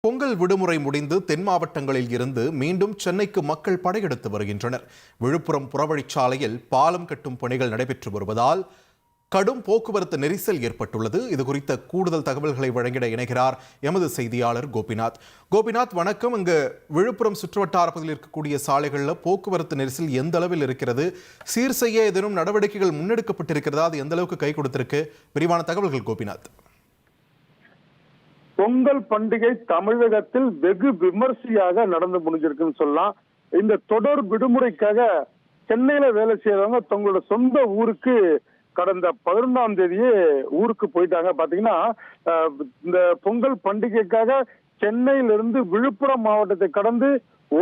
பொங்கல் விடுமுறை முடிந்து தென் மாவட்டங்களில் இருந்து மீண்டும் சென்னைக்கு மக்கள் படையெடுத்து வருகின்றனர். விழுப்புரம் புறவழிச்சாலையில் பாலம் கட்டும் பணிகள் நடைபெற்று வருவதால் கடும் போக்குவரத்து நெரிசல் ஏற்பட்டுள்ளது. இது குறித்த கூடுதல் தகவல்களை வழங்கிட இணைகிறார் எமது செய்தியாளர் கோபிநாத். கோபிநாத், வணக்கம். இங்கு விழுப்புரம் சுற்றுவட்டார பகுதியில் இருக்கக்கூடிய சாலைகளில் போக்குவரத்து நெரிசல் எந்த அளவில் இருக்கிறது? சீர் செய்ய ஏதேனும் நடவடிக்கைகள் முன்னெடுக்கப்பட்டிருக்கிறதா? அது எந்த அளவுக்கு கை கொடுத்திருக்கு? விரிவான தகவல்கள் கோபிநாத். பொங்கல் பண்டிகை தமிழகத்தில் வெகு விமர்சையாக நடந்து முடிஞ்சிருக்குன்னு சொல்லலாம். இந்த தொடர் விடுமுறைக்காக சென்னையில வேலை செய்யறவங்க தங்களோட சொந்த ஊருக்கு கடந்த 11ஆம் தேதியே ஊருக்கு போயிட்டாங்க. பாத்தீங்கன்னா இந்த பொங்கல் பண்டிகைக்காக சென்னையிலிருந்து விழுப்புரம் மாவட்டத்தை கடந்து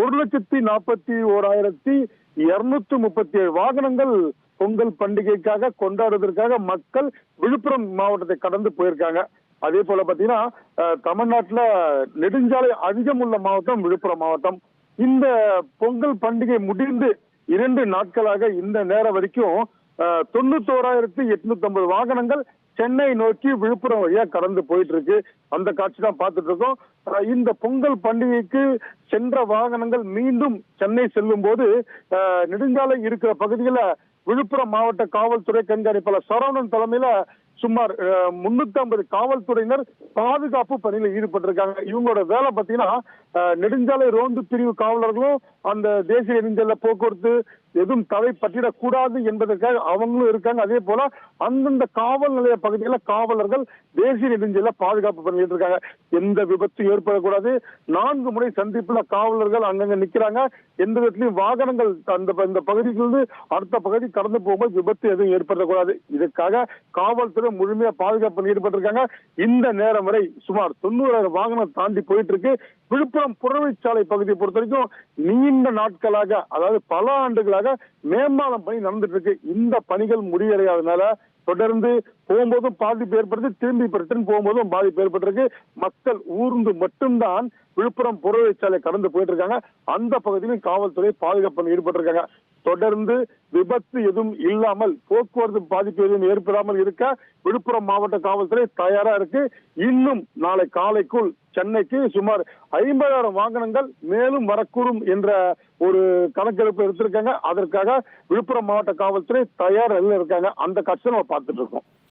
1,41,237 வாகனங்கள் பொங்கல் பண்டிகைக்காக கொண்டாடுவதற்காக மக்கள் விழுப்புரம் மாவட்டத்தை கடந்து போயிருக்காங்க. அதே போல பாத்தீங்கன்னா தமிழ்நாட்டுல நெடுஞ்சாலை அதிகம் உள்ள மாவட்டம் விழுப்புரம் மாவட்டம். இந்த பொங்கல் பண்டிகை முடிந்து 2 நாட்களாக இந்த நேரம் வரைக்கும் 91,850 வாகனங்கள் சென்னை நோக்கி விழுப்புரம் வழியா கடந்து போயிட்டு இருக்கு. அந்த காட்சி தான் பார்த்துட்டு இருக்கோம். இந்த பொங்கல் பண்டிகைக்கு சென்ற வாகனங்கள் மீண்டும் சென்னை செல்லும் போது நெடுஞ்சாலை இருக்கிற பகுதியில விழுப்புரம் மாவட்ட காவல்துறை கண்காணிப்பாளர் சரவணன் தலைமையில சுமார் 350 காவல்துறையினர் பாதுகாப்பு பணியில் ஈடுபட்டிருக்காங்க. இவங்களோட வேலை பார்த்தீங்கன்னா நெடுஞ்சாலை ரோந்து பிரிவு காவலர்களும் அந்த தேசிய நெடுஞ்சாலை போக்குவரத்து எதுவும் தடை பற்றிடக்கூடாது என்பதற்காக அவங்களும் இருக்காங்க. அதே போல அந்தந்த காவல் நிலைய பகுதிகளில் காவலர்கள் தேசிய நெடுஞ்சாலை பாதுகாப்பு பண்ணிட்டு இருக்காங்க. எந்த விபத்து ஏற்படக்கூடாது. 4 முறை சந்திப்புல காவலர்கள் அங்கங்க நிக்கிறாங்க. எந்த விதத்திலையும் வாகனங்கள் அந்த பகுதியிலிருந்து அடுத்த பகுதி கடந்து போகும்போது விபத்து எதுவும் ஏற்படக்கூடாது. இதுக்காக காவல்துறை முழுமையா பாதுகாப்பு பண்ணி ஈடுபட்டிருக்காங்க. இந்த நேரம் வரை சுமார் 90,000 வாகனம் தாண்டி போயிட்டு இருக்கு. விழுப்புரம் புறவழிச்சாலை பகுதியை பொறுத்த வரைக்கும் நீண்ட நாட்களாக, அதாவது பல ஆண்டுகளாக மேம்பாலம் பணி நடந்துட்டு இருக்கு. இந்த பணிகள் முடிவடையாதனால தொடர்ந்து போகும்போதும் பாதிப்பு ஏற்படுது, திரும்பி ரிட்டர்ன் போகும்போதும் பாதிப்பு ஏற்பட்டிருக்கு. மக்கள் ஊர்ந்து மட்டும்தான் விழுப்புரம் புறவழிச்சாலை கடந்து போயிட்டு இருக்காங்க. அந்த பகுதியிலும் காவல்துறை பாதுகாப்பு ஈடுபட்டிருக்காங்க. தொடர்ந்து விபத்து எதுவும் இல்லாமல், போக்குவரத்து பாதிப்பு எதுவும் ஏற்படாமல் இருக்க விழுப்புரம் மாவட்ட காவல்துறை தயாரா இருக்கு. இன்னும் நாளை காலைக்குள் சென்னைக்கு சுமார் 50,000 வாகனங்கள் மேலும் வரக்கூடும் என்ற ஒரு கணக்கெடுப்பு எடுத்திருக்காங்க. அதற்காக விழுப்புரம் மாவட்ட காவல்துறை தயார் நிலையில் இருக்காங்க. அந்த காட்சியை நம்ம பார்த்துட்டு இருக்கோம்.